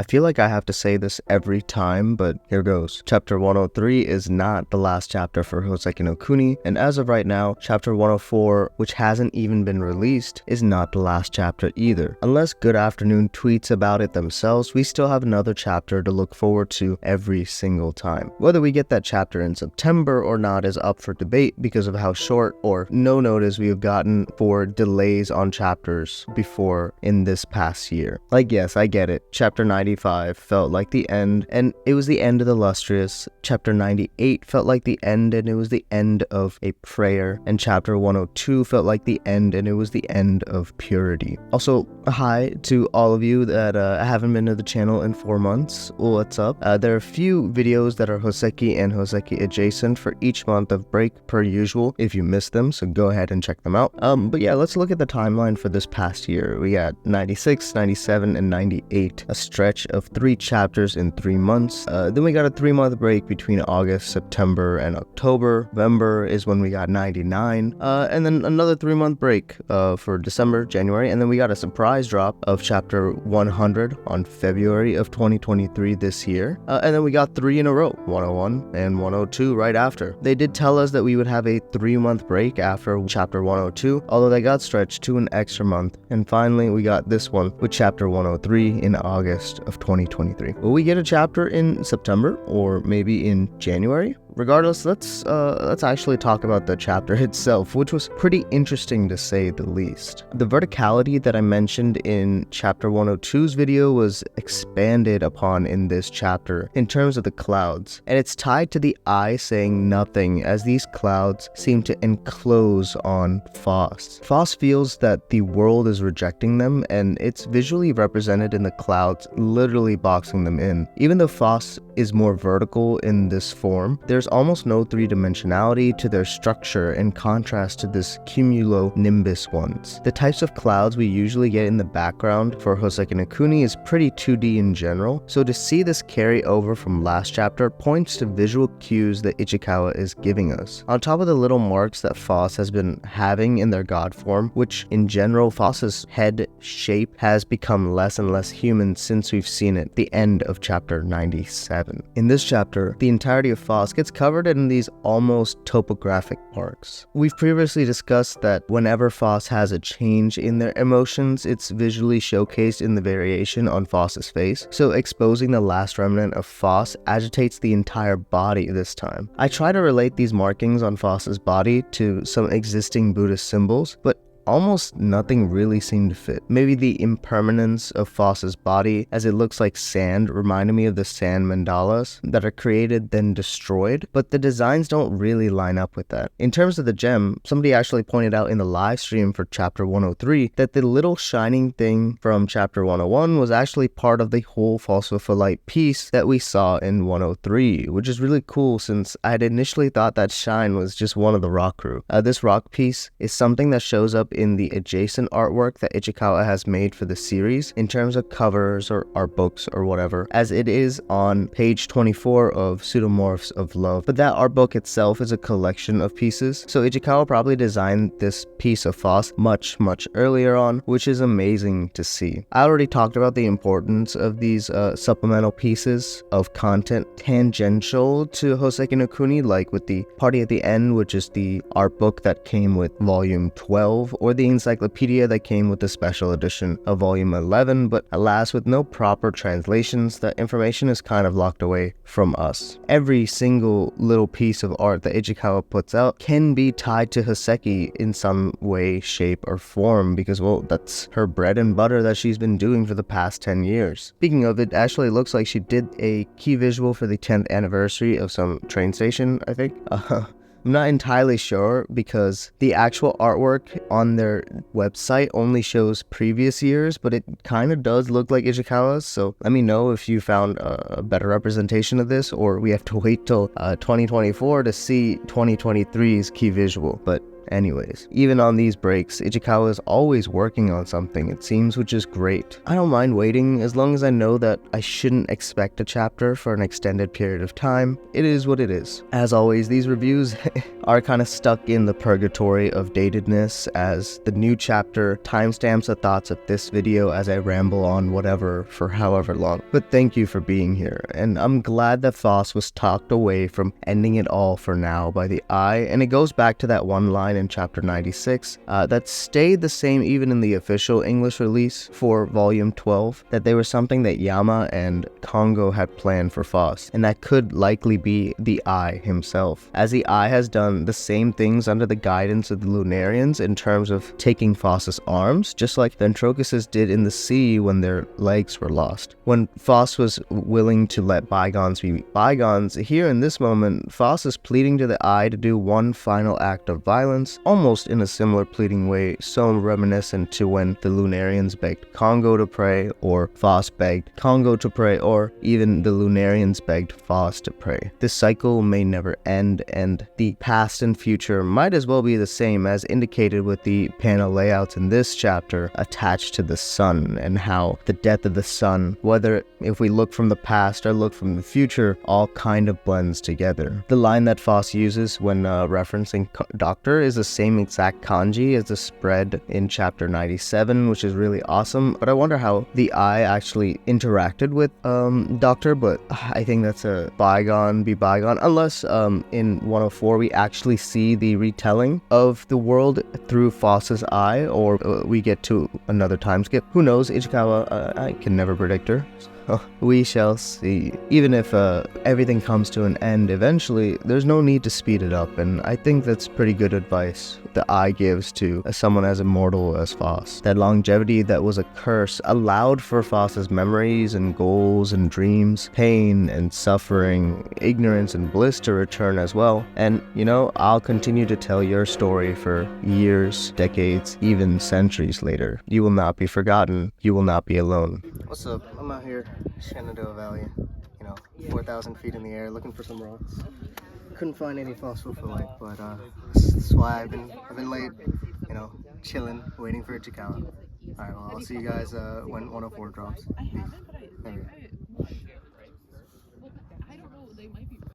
I feel like I have to say this every time, but here goes. Chapter 103 is not the last chapter for Houseki no Kuni, and as of right now, chapter 104, which hasn't even been released, is not the last chapter either. Unless Good Afternoon tweets about it themselves, we still have another chapter to look forward to every single time. Whether we get that chapter in September or not is up for debate because of how short or no notice we have gotten for delays on chapters before in this past year. Like, yes, I get it. Chapter 95 felt like the end, and it was the end of the Lustrous. Chapter 98 felt like the end, and it was the end of a prayer. And chapter 102 felt like the end, and it was the end of purity. Also, hi to all of you that haven't been to the channel in 4 months. What's up? There are a few videos that are Houseki and Houseki adjacent for each month of break per usual if you missed them, so go ahead and check them out. But yeah, let's look at the timeline for this past year. We got 96, 97, and 98, a stretch of 3 chapters in 3 months. Then we got a 3-month break between August, September, and October. November is when we got 99, and then another 3-month break for December, January, and then we got a surprise drop of chapter 100 on February of 2023 this year, and then we got 3 in a row, 101 and 102 right after. They did tell us that we would have a 3-month break after chapter 102, although they got stretched to an extra month, and finally we got this one with chapter 103 in August of 2023. Will we get a chapter in September or maybe in January? Regardless, let's actually talk about the chapter itself, which was pretty interesting to say the least. The verticality that I mentioned in chapter 102's video was expanded upon in this chapter in terms of the clouds, and it's tied to the eye saying nothing as these clouds seem to enclose on Phos. Phos feels that the world is rejecting them, and it's visually represented in the clouds literally boxing them in. Even though Phos is more vertical in this form, there's almost no three-dimensionality to their structure in contrast to this cumulonimbus ones. The types of clouds we usually get in the background for Houseki no Kuni is pretty 2D in general, so to see this carry over from last chapter points to visual cues that Ichikawa is giving us. On top of the little marks that Phos has been having in their god form, which in general Phos's head shape has become less and less human since we've seen it, the end of chapter 97. In this chapter, the entirety of Phos gets covered in these almost topographic marks. We've previously discussed that whenever Phos has a change in their emotions, it's visually showcased in the variation on Phos's face, so exposing the last remnant of Phos agitates the entire body this time. I try to relate these markings on Phos's body to some existing Buddhist symbols, but almost nothing really seemed to fit. Maybe the impermanence of Phos's body, as it looks like sand, reminded me of the sand mandalas that are created then destroyed, but the designs don't really line up with that. In terms of the gem, somebody actually pointed out in the live stream for chapter 103 that the little shining thing from chapter 101 was actually part of the whole phosphophyllite piece that we saw in 103, which is really cool since I had initially thought that shine was just one of the rock crew. This rock piece is something that shows up in the adjacent artwork that Ichikawa has made for the series in terms of covers or art books or whatever, as it is on page 24 of Pseudomorphs of Love. But that art book itself is a collection of pieces, so Ichikawa probably designed this piece of Phos much earlier on, which is amazing to see. I already talked about the importance of these supplemental pieces of content tangential to Houseki no Kuni, like with the party at the end, which is the art book that came with volume 12, or the encyclopedia that came with the special edition of volume 11, but alas, with no proper translations, that information is kind of locked away from us. Every single little piece of art that Ichikawa puts out can be tied to Houseki in some way, shape, or form, because, well, that's her bread and butter that she's been doing for the past 10 years. Speaking of, it actually looks like she did a key visual for the 10th anniversary of some train station, I think. I'm not entirely sure because the actual artwork on their website only shows previous years, but it kind of does look like Ichikawa's, so let me know if you found a better representation of this, or we have to wait till 2024 to see 2023's key visual. But Anyways, even on these breaks, Ichikawa is always working on something, it seems, which is great. I don't mind waiting as long as I know that I shouldn't expect a chapter for an extended period of time. It is what it is. As always, these reviews are kind of stuck in the purgatory of datedness, as the new chapter timestamps the thoughts of this video as I ramble on whatever for however long. But thank you for being here, and I'm glad that Phos was talked away from ending it all for now by the Eye, and it goes back to that one line in chapter 96 that stayed the same even in the official English release for volume 12, that there was something that Yama and Kongo had planned for Phos, and that could likely be the Eye himself, as the Eye has done the same things under the guidance of the Lunarians in terms of taking Phos's arms, just like the Antrokuses did in the sea when their legs were lost. When Phos was willing to let bygones be bygones, here in this moment, Phos is pleading to the Eye to do one final act of violence, almost in a similar pleading way, so reminiscent to when the Lunarians begged Kongo to pray, or Phos begged Kongo to pray, or even the Lunarians begged Phos to pray. This cycle may never end, and the past and future might as well be the same, as indicated with the panel layouts in this chapter attached to the sun, and how the death of the sun, whether if we look from the past or look from the future, all kind of blends together. The line that Phos uses when referencing Doctor is the same exact kanji as the spread in chapter 97, which is really awesome, but I wonder how the Eye actually interacted with Doctor, but I think that's a bygone be bygone, unless in 104 we actually see the retelling of the world through Phos's eye, or we get to another time skip. Who knows? Ichikawa, I can never predict her. We shall see. Even if everything comes to an end eventually, there's no need to speed it up, and I think that's pretty good advice the Eye gives to someone as immortal as Phos. That longevity that was a curse allowed for Phos's memories and goals and dreams, pain and suffering, ignorance and bliss to return as well. And, you know, I'll continue to tell your story for years, decades, even centuries later. You will not be forgotten. You will not be alone. What's up? I'm out here, Shenandoah Valley, 4,000 feet in the air, looking for some rocks. Couldn't find any fossil for life, but that's why I've been late, chilling, waiting for it to come. Alright, well, I'll see you guys when 104 drops. Peace. There we go.